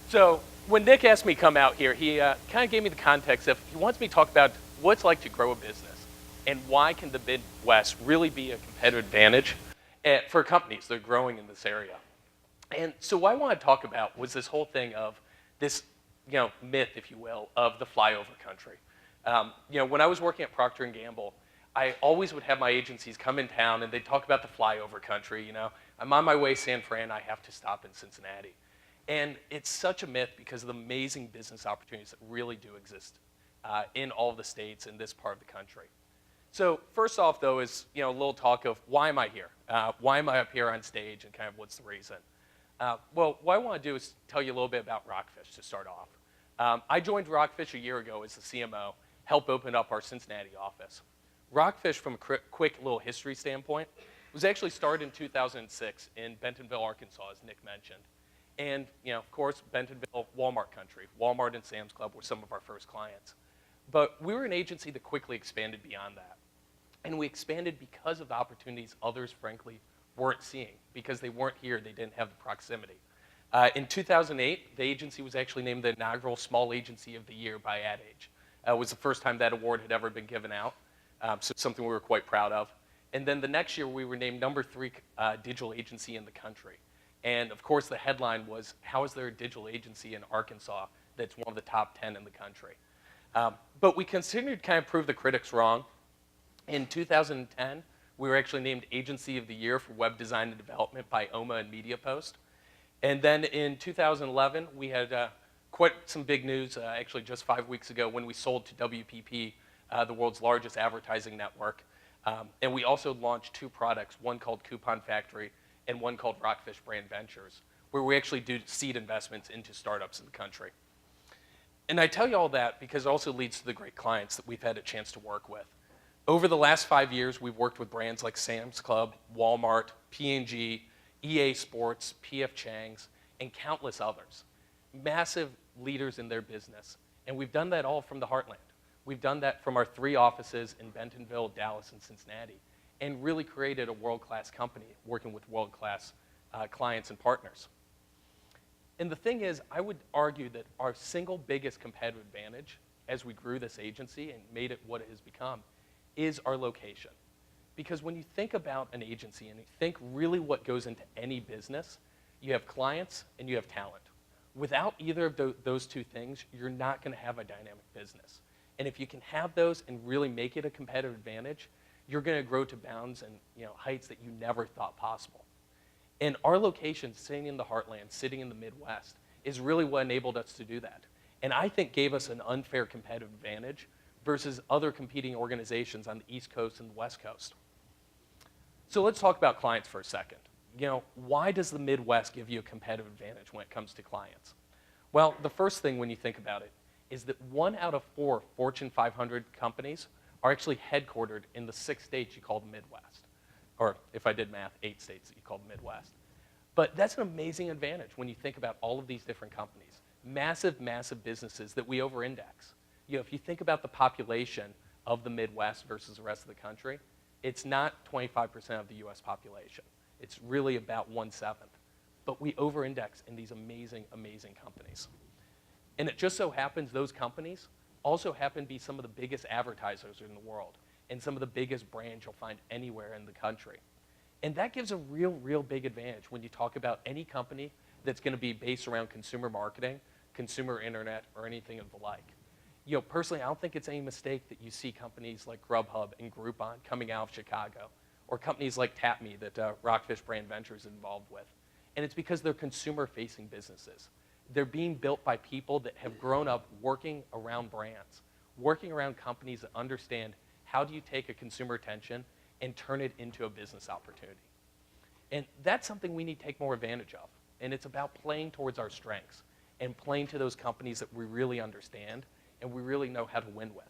So when Nick asked me to come out here, he kind of gave me the context of he wants me to talk about what it's like to grow a business and why can the Midwest really be a competitive advantage for companies that are growing in this area. And so what I want to talk about was this whole thing of this, myth, if you will, of the flyover country. When I was working at Procter and Gamble, I always would have my agencies come in town and they'd talk about the flyover country. I'm on my way to San Fran, I have to stop in Cincinnati. And it's such a myth because of the amazing business opportunities that really do exist in all the states in this part of the country. So first off, though, is a little talk of why am I here? Why am I up here on stage, and kind of what's the reason? Well, what I want to do is tell you a little bit about Rockfish to start off. I joined Rockfish a year ago as the CMO, helped open up our Cincinnati office. Rockfish, from a quick little history standpoint, was actually started in 2006 in Bentonville, Arkansas, as Nick mentioned. And, of course, Bentonville, Walmart country. Walmart and Sam's Club were some of our first clients. But we were an agency that quickly expanded beyond that. And we expanded because of the opportunities others, frankly, weren't seeing, because they weren't here, they didn't have the proximity. In 2008, the agency was actually named the inaugural Small Agency of the Year by Ad Age. It was the first time that award had ever been given out, so it's something we were quite proud of. And then the next year, we were named #3 digital agency in the country. And of course, the headline was, how is there a digital agency in Arkansas that's one of the top 10 in the country? But we continued to kind of prove the critics wrong. In 2010, we were actually named Agency of the Year for Web Design and Development by OMA and MediaPost. And then in 2011, we had quite some big news, actually just 5 weeks ago, when we sold to WPP, the world's largest advertising network. And we also launched 2 products, one called Coupon Factory and one called Rockfish Brand Ventures, where we actually do seed investments into startups in the country. And I tell you all that because it also leads to the great clients that we've had a chance to work with. Over the last 5 years, we've worked with brands like Sam's Club, Walmart, P&G, EA Sports, P.F. Chang's, and countless others. Massive leaders in their business. And we've done that all from the heartland. We've done that from our 3 offices in Bentonville, Dallas, and Cincinnati, and really created a world-class company working with world-class clients and partners. And the thing is, I would argue that our single biggest competitive advantage as we grew this agency and made it what it has become is our location. Because when you think about an agency and you think really what goes into any business, you have clients and you have talent. Without either of those 2 things, you're not going to have a dynamic business. And if you can have those and really make it a competitive advantage, you're going to grow to bounds and heights that you never thought possible. And our location, sitting in the heartland, sitting in the Midwest, is really what enabled us to do that. And I think gave us an unfair competitive advantage versus other competing organizations on the East Coast and the West Coast. So let's talk about clients for a second. Why does the Midwest give you a competitive advantage when it comes to clients? Well, the first thing when you think about it is that 1 out of 4 Fortune 500 companies are actually headquartered in the 6 states you call the Midwest. Or if I did math, 8 states that you call the Midwest. But that's an amazing advantage when you think about all of these different companies. Massive, massive businesses that we over-index. If you think about the population of the Midwest versus the rest of the country, it's not 25% of the US population. It's really about 1/7. But we over-index in these amazing, amazing companies. And it just so happens those companies also happen to be some of the biggest advertisers in the world and some of the biggest brands you'll find anywhere in the country. And that gives a real, real big advantage when you talk about any company that's going to be based around consumer marketing, consumer internet, or anything of the like. Personally, I don't think it's any mistake that you see companies like Grubhub and Groupon coming out of Chicago, or companies like TapMe that Rockfish Brand Ventures is involved with. And it's because they're consumer-facing businesses. They're being built by people that have grown up working around brands, working around companies that understand how do you take a consumer attention and turn it into a business opportunity. And that's something we need to take more advantage of. And it's about playing towards our strengths and playing to those companies that we really understand and we really know how to win with.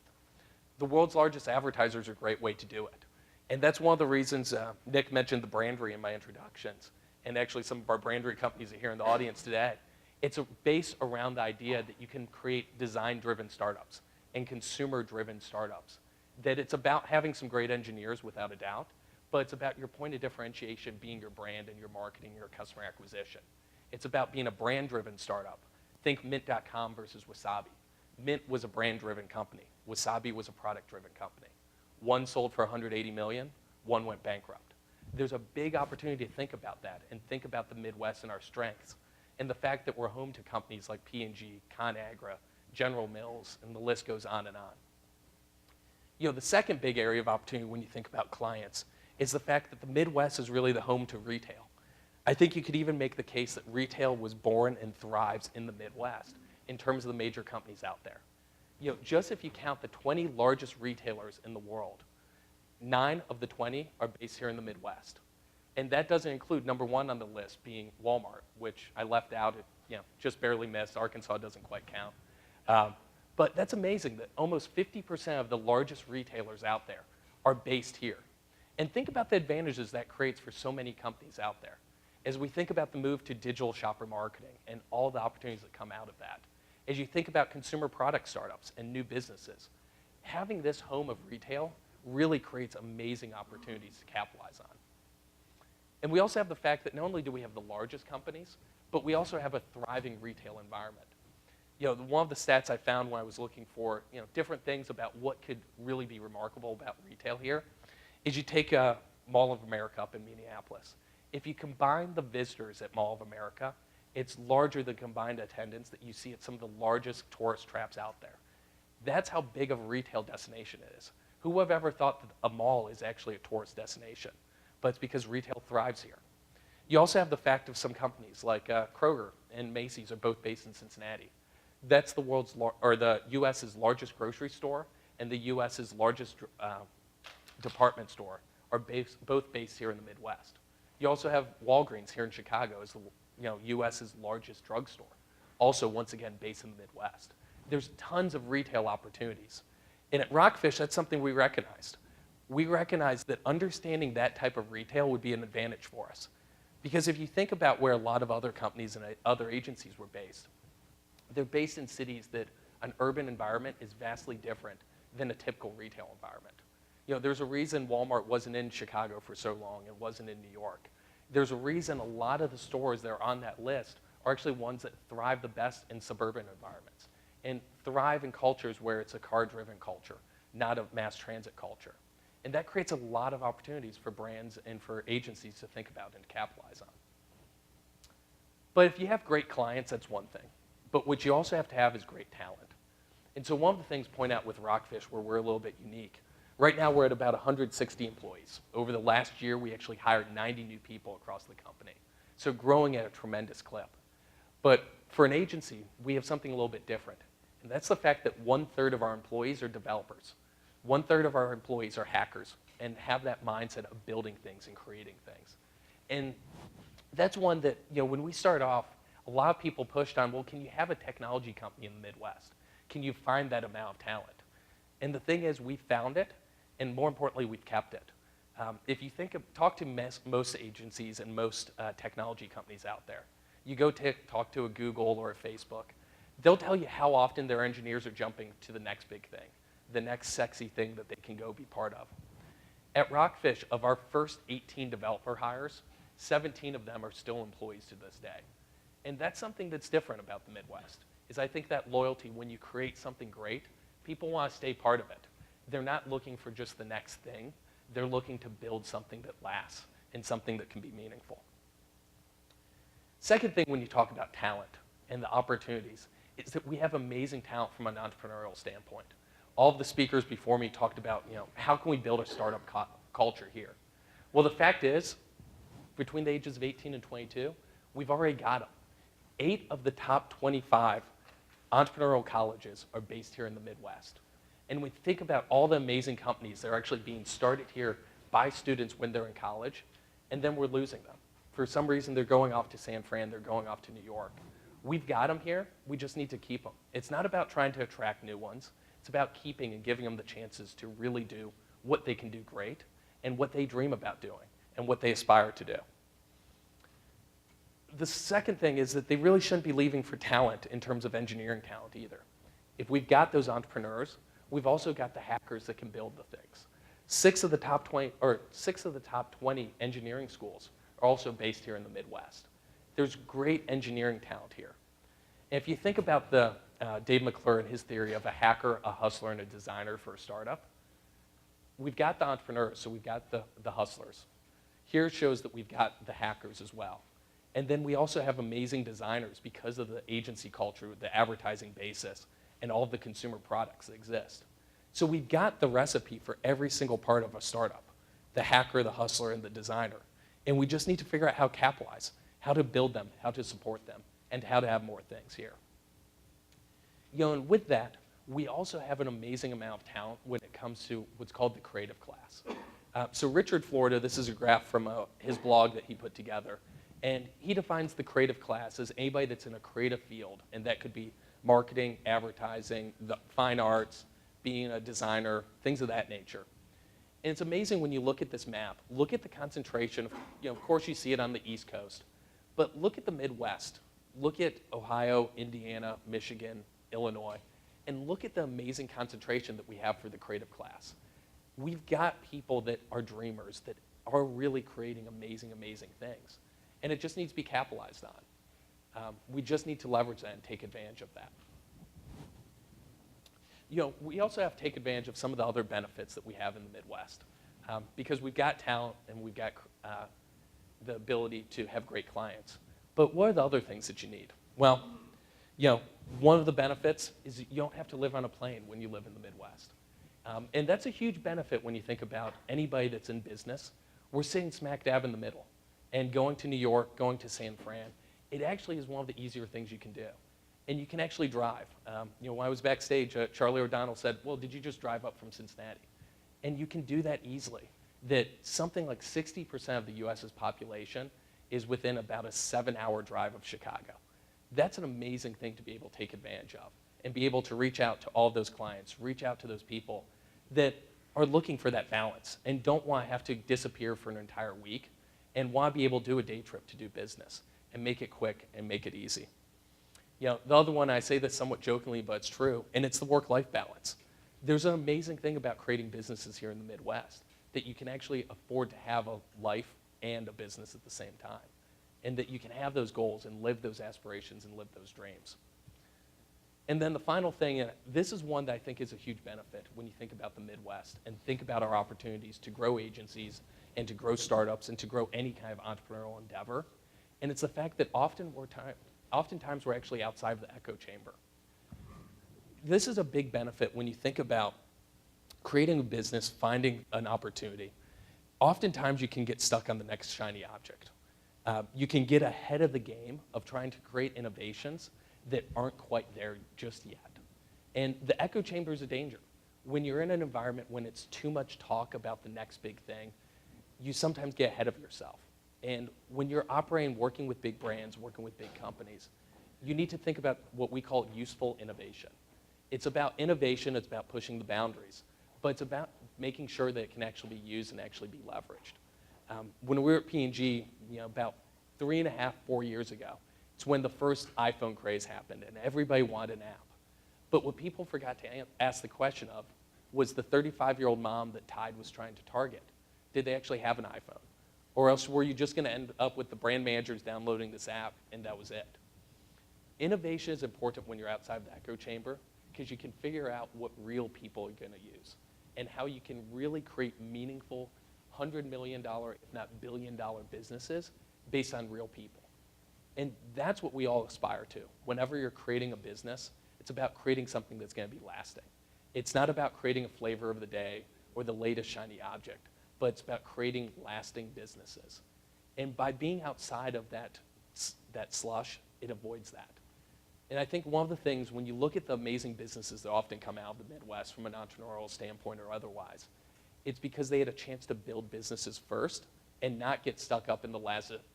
The world's largest advertisers are a great way to do it. And that's one of the reasons Nick mentioned the brandery in my introductions. And actually some of our brandery companies are here in the audience today. It's based around the idea that you can create design-driven startups and consumer-driven startups. That it's about having some great engineers without a doubt, but it's about your point of differentiation being your brand and your marketing, your customer acquisition. It's about being a brand-driven startup Think Mint.com versus Wasabi. Mint was a brand-driven company. Wasabi was a product-driven company. One sold for 180 million, one went bankrupt. There's a big opportunity to think about that and think about the Midwest and our strengths and the fact that we're home to companies like P&G, ConAgra, General Mills, and the list goes on and on. The second big area of opportunity when you think about clients is the fact that the Midwest is really the home to retail. I think you could even make the case that retail was born and thrives in the Midwest in terms of the major companies out there. Just if you count the 20 largest retailers in the world, 9 of the 20 are based here in the Midwest. And that doesn't include number 1 on the list being Walmart, which I left out, just barely missed. Arkansas doesn't quite count. But that's amazing that almost 50% of the largest retailers out there are based here. And think about the advantages that creates for so many companies out there. As we think about the move to digital shopper marketing and all the opportunities that come out of that, as you think about consumer product startups and new businesses, having this home of retail really creates amazing opportunities to capitalize on. And we also have the fact that not only do we have the largest companies, but we also have a thriving retail environment. One of the stats I found when I was looking for different things about what could really be remarkable about retail here is you take Mall of America up in Minneapolis. If you combine the visitors at Mall of America, it's larger than combined attendance that you see at some of the largest tourist traps out there. That's how big of a retail destination it is. Who would have ever thought that a mall is actually a tourist destination? But it's because retail thrives here. You also have the fact of some companies like Kroger and Macy's are both based in Cincinnati. That's the U.S.'s largest grocery store and the U.S.'s largest department store are both based here in the Midwest. You also have Walgreens here in Chicago as the U.S.'s largest drugstore, also once again based in the Midwest. There's tons of retail opportunities. And at Rockfish, that's something we recognized. We recognized that understanding that type of retail would be an advantage for us. Because if you think about where a lot of other companies and other agencies were based, they're based in cities that an urban environment is vastly different than a typical retail environment. There's a reason Walmart wasn't in Chicago for so long and wasn't in New York. There's a reason a lot of the stores that are on that list are actually ones that thrive the best in suburban environments and thrive in cultures where it's a car-driven culture, not a mass transit culture. And that creates a lot of opportunities for brands and for agencies to think about and capitalize on. But if you have great clients, that's one thing. But what you also have to have is great talent. And so one of the things to point out with Rockfish where we're a little bit unique, right now we're at about 160 employees. Over the last year, we actually hired 90 new people across the company. So growing at a tremendous clip. But for an agency, we have something a little bit different. And that's the fact that 1/3 of our employees are developers. 1/3 of our employees are hackers and have that mindset of building things and creating things. And that's one that, when we started off, a lot of people pushed on, well, can you have a technology company in the Midwest? Can you find that amount of talent? And the thing is, we found it, and more importantly, we've kept it. If you talk to most agencies and most technology companies out there, you go talk to a Google or a Facebook, they'll tell you how often their engineers are jumping to the next big thing, the next sexy thing that they can go be part of. At Rockfish, of our first 18 developer hires, 17 of them are still employees to this day. And that's something that's different about the Midwest, is I think that loyalty, when you create something great, people want to stay part of it. They're not looking for just the next thing. They're looking to build something that lasts and something that can be meaningful. Second thing when you talk about talent and the opportunities is that we have amazing talent from an entrepreneurial standpoint. All of the speakers before me talked about, how can we build a startup culture here? Well, the fact is, between the ages of 18 and 22, we've already got them. 8 of the top 25 entrepreneurial colleges are based here in the Midwest. And we think about all the amazing companies that are actually being started here by students when they're in college, and then we're losing them. For some reason, they're going off to San Fran, they're going off to New York. We've got them here, we just need to keep them. It's not about trying to attract new ones. It's about keeping and giving them the chances to really do what they can do great and what they dream about doing and what they aspire to do. The second thing is that they really shouldn't be leaving for talent in terms of engineering talent either. If we've got those entrepreneurs, we've also got the hackers that can build the things. 6 of the top 20 engineering schools are also based here in the Midwest. There's great engineering talent here. And if you think about the Dave McClure and his theory of a hacker, a hustler, and a designer for a startup, we've got the entrepreneurs, so we've got the hustlers. Here it shows that we've got the hackers as well. And then we also have amazing designers because of the agency culture, the advertising basis, and all of the consumer products that exist. So we've got the recipe for every single part of a startup, the hacker, the hustler, and the designer. And we just need to figure out how to capitalize, how to build them, how to support them, and how to have more things here. And with that, we also have an amazing amount of talent when it comes to what's called the creative class. So Richard Florida, this is a graph from his blog that he put together, and he defines the creative class as anybody that's in a creative field, and that could be marketing, advertising, the fine arts, being a designer, things of that nature. And it's amazing when you look at this map, look at the concentration, of course you see it on the East Coast, but look at the Midwest. Look at Ohio, Indiana, Michigan, Illinois, and look at the amazing concentration that we have for the creative class. We've got people that are dreamers, that are really creating amazing, amazing things. And it just needs to be capitalized on. We just need to leverage that and take advantage of that. We also have to take advantage of some of the other benefits that we have in the Midwest. Because we've got talent and we've got the ability to have great clients. But what are the other things that you need? Well, one of the benefits is that you don't have to live on a plane when you live in the Midwest. And that's a huge benefit when you think about anybody that's in business. We're sitting smack dab in the middle. And going to New York, going to San Fran, it actually is one of the easier things you can do. And you can actually drive. When I was backstage, Charlie O'Donnell said, well, did you just drive up from Cincinnati? And you can do that easily. That something like 60% of the US's population is within about a 7-hour drive of Chicago. That's an amazing thing to be able to take advantage of and be able to reach out to all of those clients, reach out to those people that are looking for that balance and don't want to have to disappear for an entire week and want to be able to do a day trip to do business and make it quick and make it easy. The other one, I say this somewhat jokingly, but it's true, and it's the work-life balance. There's an amazing thing about creating businesses here in the Midwest, that you can actually afford to have a life and a business at the same time, and that you can have those goals and live those aspirations and live those dreams. And then the final thing, and this is one that I think is a huge benefit when you think about the Midwest and think about our opportunities to grow agencies and to grow startups and to grow any kind of entrepreneurial endeavor, and it's the fact that oftentimes we're actually outside of the echo chamber. This is a big benefit when you think about creating a business, finding an opportunity. Oftentimes you can get stuck on the next shiny object. You can get ahead of the game of trying to create innovations that aren't quite there just yet. And the echo chamber is a danger. When you're in an environment when it's too much talk about the next big thing, you sometimes get ahead of yourself. And when you're operating, working with big brands, working with big companies, you need to think about what we call useful innovation. It's about innovation, it's about pushing the boundaries, but it's about making sure that it can actually be used and actually be leveraged. When we were at P&G, about 3.5, 4 years ago, it's when the first iPhone craze happened and everybody wanted an app. But what people forgot to ask the question of was the 35-year-old mom that Tide was trying to target. Did they actually have an iPhone? Or else were you just going to end up with the brand managers downloading this app and that was it? Innovation is important when you're outside the echo chamber because you can figure out what real people are going to use and how you can really create meaningful $100 million, if not billion-dollar businesses based on real people. And that's what we all aspire to. Whenever you're creating a business, it's about creating something that's going to be lasting. It's not about creating a flavor of the day or the latest shiny object, but it's about creating lasting businesses. And by being outside of that slush, it avoids that. And I think one of the things, when you look at the amazing businesses that often come out of the Midwest from an entrepreneurial standpoint or otherwise, it's because they had a chance to build businesses first and not get stuck up in the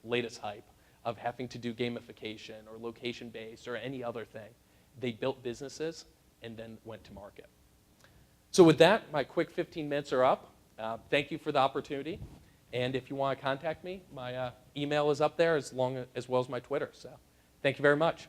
latest hype of having to do gamification or location-based or any other thing. They built businesses and then went to market. So with that, my quick 15 minutes are up. Thank you for the opportunity. And if you want to contact me, my email is up there as well as my Twitter. So thank you very much.